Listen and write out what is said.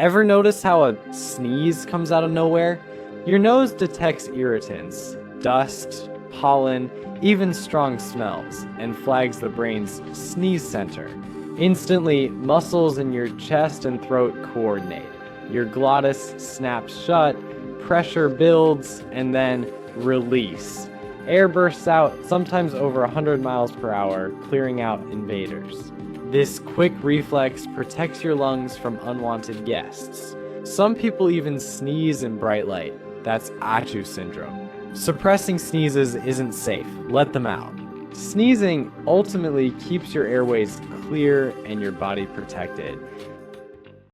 Ever notice how a sneeze comes out of nowhere? Your nose detects irritants, dust, pollen, even strong smells, and flags the brain's sneeze center. Instantly, muscles in your chest and throat coordinate. Your glottis snaps shut, pressure builds, and then release. Air bursts out, sometimes over 100 miles per hour, clearing out invaders. This quick reflex protects your lungs from unwanted guests. Some people even sneeze in bright light. That's Achu syndrome. Suppressing sneezes isn't safe. Let them out. Sneezing ultimately keeps your airways clear and your body protected.